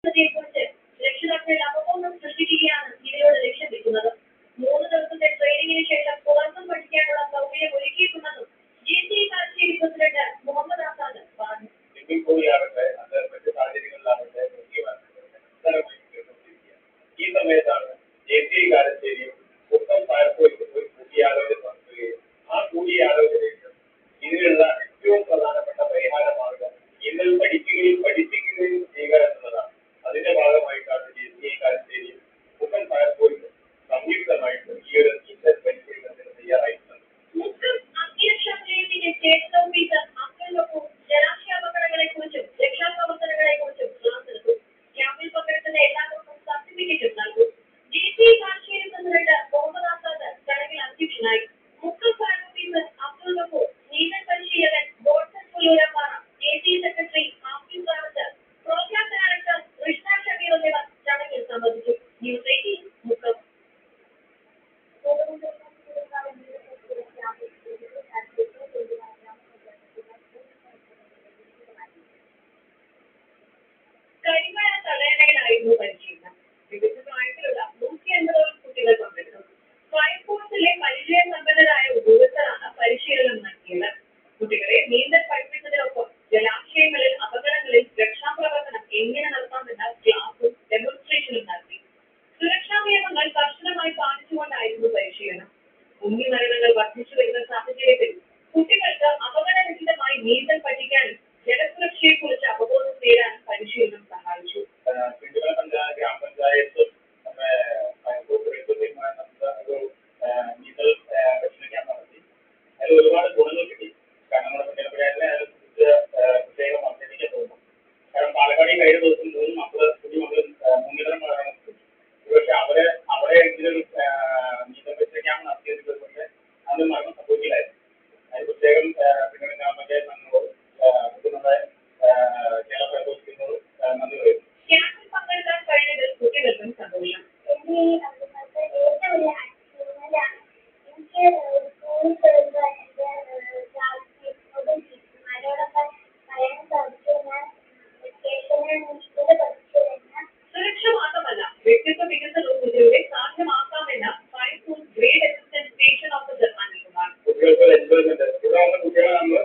കുറിച്ച് രക്ഷിതാക്കളിൽ അവബോധം സൃഷ്ടിക്കുകയാണ് ഇതിലൂടെ ലക്ഷ്യം വെക്കുന്നത്. 3 ദിവസത്തെ ട്രെയിനിങ്ങിന് ശേഷം തുടർന്നും പഠിക്കാനുള്ള സൗകര്യം ഒരുക്കിയിട്ടുണ്ടെന്നും GC കാശ്മീരി പ്രസിഡന്റ് മുഹമ്മദ് ആസാദ് പറഞ്ഞു. മറ്റ് സാഹചര്യങ്ങളിലാവട്ടെ ഈ സമയത്താണ് JC കാരശ്ശേരിയും പുത്തൻ ഫയർഫോഴ്സും ഒരു കൂടിയാലോചന നടത്തുകയും ആ കൂടിയാലോചനയിൽ ഇതിനുള്ള ഏറ്റവും പ്രധാനപ്പെട്ട പരിഹാര മാർഗം ഇന്നൽ പഠിപ്പിക്കുകയും ചെയ്യുക എന്നതാണ്. അതിന്റെ ഭാഗമായിട്ടാണ് JC കാരശ്ശേരിയും പുത്തൻ ഫയർഫോഴ്സും സംയുക്തമായിട്ട് ഈ ഒരു നീന്തൽ പരിശീലനത്തിന് തയ്യാറായിട്ടുള്ളത്. ജലാശയാപകടങ്ങളെക്കുറിച്ചും രക്ഷാപ്രവർത്തനങ്ങളെക്കുറിച്ചും ക്ലാസ് എടുത്തു. ക്യാമ്പിൽ പങ്കെടുക്കുന്ന എല്ലാവർക്കും സർട്ടിഫിക്കറ്റും നൽകും. GC കാശ്മീരി പ്രസിഡന്റ് മുഹമ്മദ് ആസാദ് ചടങ്ങിൽ അധ്യക്ഷനായി. മുഖ്യ ഫയർ ഓഫീസർ അബ്ദുൾ ഗഫൂർ, നീന്തൽ പരിശീലകൻ Godson Pulloorappara, JC secretary Hafis Rawat, programme director Krishna Shabeer എന്നിവർ ചടങ്ങിൽ സംബന്ധിച്ചു. ന്യൂസ് 18 മുക്കം. കരിമഴ തടയണയിലായിരുന്നു പരിശീലനം. വിവിധ പ്രായത്തിലുള്ള 150 കുട്ടികൾ പങ്കെടുത്തു. ഫയർഫോഴ്സിലെ പരിചയസമ്പന്നരായ ഉദ്യോഗസ്ഥരാണ് പരിശീലനം നൽകിയത്. കുട്ടികളെ നീന്തൽ പഠിപ്പിച്ചതിനൊപ്പം ജലാശയങ്ങളിൽ അപകടങ്ങളിൽ രക്ഷാപ്രവർത്തനം എങ്ങനെ നടത്താമെന്ന ക്ലാസും ഡെമോൺസ്ട്രേഷനും നടത്തി. സുരക്ഷാ നിയമങ്ങൾ കർശനമായി പാലിച്ചുകൊണ്ടായിരുന്നു പരിശീലനം. മുങ്ങിമരണങ്ങൾ വർദ്ധിച്ചു വരുന്ന സാഹചര്യത്തിൽ കുട്ടികൾക്ക് അപകടരഹിതമായി നീന്തൽ പഠിക്കാനും ജലസുരക്ഷയെക്കുറിച്ച് അവബോധം നേടാനും പരിശീലനം സഹായിച്ചു. ഗ്രാമപഞ്ചായത്തും നീന്തൽ പരിശീലിക്കാൻ നടത്തി. അതിൽ ഒരുപാട് ഗുണങ്ങൾ കിട്ടി. കാരണം നമ്മുടെ പഞ്ചായത്തിനെ അതിനെക്കുറിച്ച് പ്രത്യേകം അഭ്യർത്ഥിക്കാൻ തോന്നുന്നു. കാരണം പാലക്കാട് കഴിഞ്ഞ ദിവസം 3 കുഞ്ഞുമക്കൾ മുങ്ങിമരണം നടത്തി. പക്ഷെ അവിടെ എങ്കിലും നീന്തൽ പരിശീലിക്കാൻ നടത്തിയത് കൊണ്ട് അത് മരണം സംഭവിക്കില്ലായിരുന്നു. അതിന് പ്രത്യേകം പിന്നീട് ഗ്രാമപഞ്ചായത്ത് അംഗങ്ങളോട് നമ്മുടെ കേരള പ്രകോപിക്കുന്നതോട് നന്ദി പറയുന്നു. ക്യാമ്പിൽ പങ്കെടുക്കാൻ കഴിഞ്ഞതിൽ കുട്ടികൾക്കും സന്തോഷം. സുരക്ഷ മാത്രമല്ല വ്യക്തിത്വ വികസനവും ഇതിലൂടെ സാധ്യമാക്കാമെന്ന fire force grade assistant station officer Anilkumar. കുട്ടികൾക്ക് എൻജോയ്മെന്റ് ഇവിടെ കുട്ടികളെ നമ്മൾ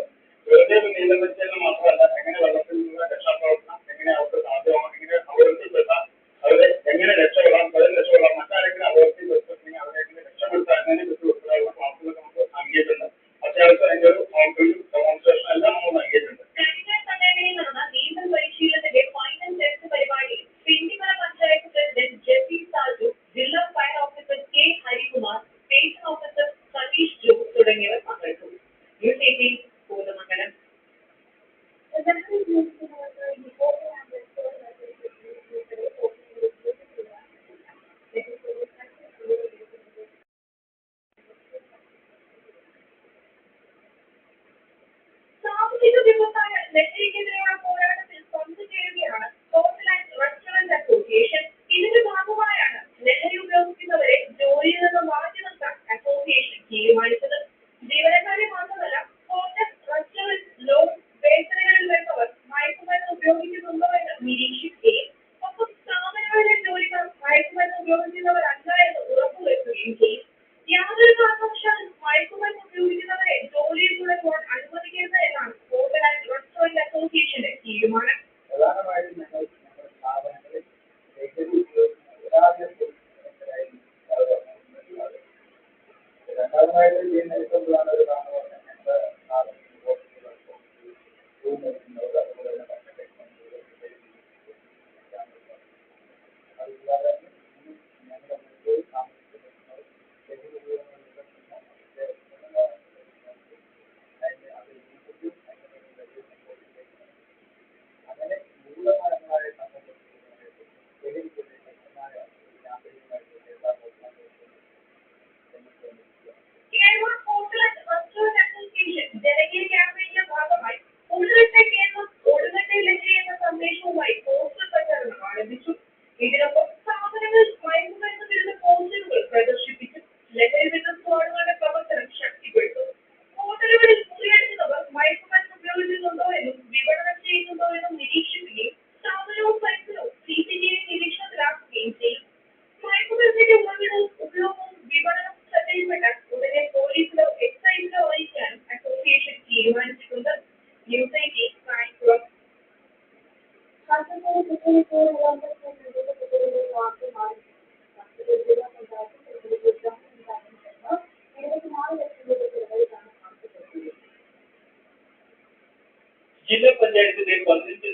വെറുതെ നീന്തൽ പരിശീലനം മാത്രമല്ല, എങ്ങനെ വെള്ളത്തിൽ നിന്ന് രക്ഷാപ്രവർത്തനം എങ്ങനെ അവർക്ക് സാധ്യമാകും, എങ്ങനെ അപകടത്തിൽപ്പെട്ടാൽ അവരെ എങ്ങനെ രക്ഷപ്പെടാം, മറ്റാരെങ്കിലും അപകടത്തിൽപ്പെട്ടിട്ടുണ്ടെങ്കിൽ അവരെ എങ്ങനെ രക്ഷപ്പെടുത്താൻ കുറിച്ച് ഉൾപ്പെടെയുള്ള ക്ലാസുകൾ നമുക്ക് നൽകിയിട്ടുണ്ട്. അത്യാവശ്യം അതിന്റെ ഒരു ഡെമോൺസ്ട്രേഷൻ എല്ലാം നമ്മൾ നൽകിയിട്ടുണ്ട്. കരിമഴ തടയണയിൽ നടന്ന നീന്തൽ പരിശീലനത്തിന്റെ ഫൈനൽ ടെസ്റ്റ് പരിപാടിയിൽ പിണ്ടിമല പഞ്ചായത്ത് പ്രസിഡന്റ് ജെസി സാജു, ജില്ലാ fire officer K Harikumar, station officer Satheesh Jo തുടങ്ങിയവർ പങ്കെടുത്തു. ന്യൂസ് 18 കോതമംഗലം. സാമൂഹിക വിപത്തായ ലഹരിക്കെതിരെയുള്ള പോരാട്ടത്തിൽ പങ്കുചേരുകയാണ് ഹോട്ടൽ ആൻഡ് റെസ്റ്റോറന്റ് അസോസിയേഷൻ. ഇതിന്റെ ഭാഗമായാണ് ലഹരി ഉപയോഗിക്കുന്നവരെ ജോലിയിൽ നിന്ന് മാറ്റി നിർത്താൻ അസോസിയേഷൻ തീരുമാനിച്ചത്. ജീവനക്കാരെ മാത്രമല്ല, ഹോട്ടൽ, റെസ്റ്റോറന്റ്, ലോൺ, ബേക്കറികളിൽ വരുന്നവർ മയക്കുമരുന്ന് ഉപയോഗിക്കുന്നുണ്ടോ എന്ന് നിരീക്ഷിക്കുകയും ഒപ്പം സ്ഥാപനങ്ങളിലെ ജോലിക്കാർ മയക്കുമരുന്ന് ഉപയോഗിക്കുന്നവരല്ല എന്ന് ഉറപ്പുവരുത്തുകയും ചെയ്യും. യാതൊരു കാരണവശാലും മയക്കുമരുന്ന് ഉപയോഗിക്കുന്നവരെ ജോലിയിൽ തുടരുവാൻ അനുവദിക്കരുത് എന്നാണ് ഹോട്ടൽ ആൻഡ് റെസ്റ്റോറന്റ് അസോസിയേഷന്റെ തീരുമാനം. പ്രധാനമായിട്ടും ഞങ്ങൾ സ്ഥാപനങ്ങളിൽ രണ്ടാമതായിട്ട് ചെയ്യുന്ന ഇഷ്ടമുള്ളതാണ് ഒരു കാരണമാണ് ഞങ്ങളുടെ അങ്ങനെ മൂലമാനങ്ങളായ Kerala hotel and restaurant association ജനകീയ ക്യാമ്പയിന്റെ ഭാഗമായി 1 കേരളം ജില്ലാ പഞ്ചായത്തിന്റെ 15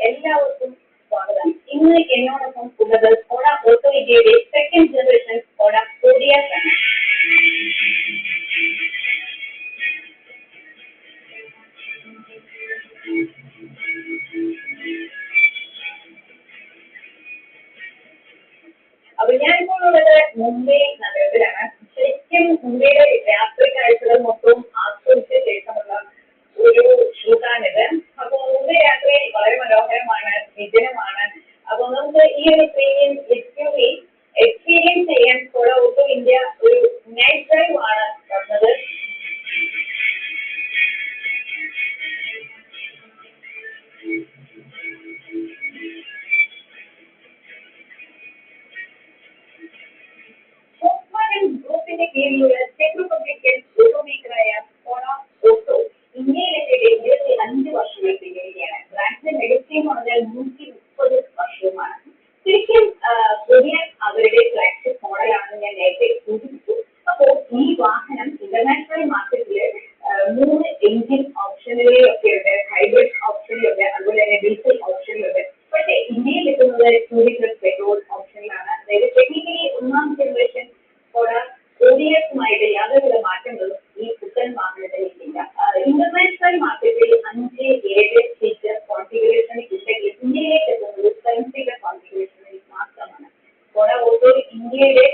എല്ലാവർക്കും സ്വാഗതം. ഇന്ന് എന്നോടൊപ്പം ഉള്ളത് ഓഡ ഓട്ടോ ഇന്ത്യയുടെ സെക്കൻഡ് ജനറേഷൻ ഓഡ ഓഡിയാസ് ആണ്. അപ്പൊ ഞാനിപ്പോൾ ഉള്ളത് മുംബൈ നഗരത്തിലാണ്. ശരിക്കും മുംബൈയുടെ രാത്രി കാഴ്ചകൾ മൊത്തവും ആസ്വദിച്ച ശേഷമുള്ള ഒരു ഷൂട്ടാണിത്. അപ്പൊ മുംബൈ രാത്രി വളരെ മനോഹരമാണ്, വിജനമാണ്. അപ്പൊ നമുക്ക് ഈ ഒരു പ്രീമിയം എക്സ്പീരിയൻസ് ചെയ്യാൻ ഓഡ ഓട്ടോ ഇന്ത്യ ഒരു നൈറ്റ് ഡ്രൈവ് ആണ് വന്നത്. ഗ്രൂപ്പിന്റെ കീഴിലുള്ള ചെക്ക് റിപ്പബ്ലിക്കൻ ഓട്ടോമേക്കറായ ഓഡ ഓട്ടോ ഇന്ത്യയിലെത്തിയിട്ട് 25 വർഷങ്ങൾ പിന്നിടുകയാണ്. ബ്രാൻഡിന്റെ ലെഗസി എന്ന് പറഞ്ഞാൽ 130 വർഷവുമാണ്. ശരിക്കും കൊറിയൻ അവരുടെ ഫ്ലാഗ്ഷിപ്പ് മോഡലാണെന്ന് ഞാൻ നേരത്തെ സൂചിപ്പിച്ചു. അപ്പോൾ ഈ വാഹനം ഇന്റർനാഷണൽ മാർക്കറ്റിൽ 3 എഞ്ചിൻ ഓപ്ഷനുകളിലൊക്കെ ഉണ്ട്, ഹൈബ്രിഡ് ഓപ്ഷനിലുണ്ട്, അതുപോലെ തന്നെ ഡീസൽ ഓപ്ഷനിലുണ്ട്. പക്ഷേ ഇന്ത്യയിൽ എത്തുന്നത് 2 പെട്രോൾ ഓപ്ഷനിലാണ്. അതായത് ടെക്നിക്കലി 1ാം ജനറേഷൻ ഓഡിയസുമായിട്ട് യാതൊരുവിധ മാറ്റങ്ങളും ഈ പുത്തൻ വാഹനത്തിലേക്കില്ല. ഇന്റർനാഷണൽ മാർക്കറ്റിൽ 5-7 സീറ്റർ കോൺഫിഗറേഷൻ ഉണ്ടെങ്കിൽ ഇന്ത്യയിലേക്ക് എത്തുന്നത് 7 സീറ്റർ കോൺഫിഗറേഷനിൽ മാത്രമാണ്. ഓഡ ഓട്ടോ ഇന്ത്യയുടെ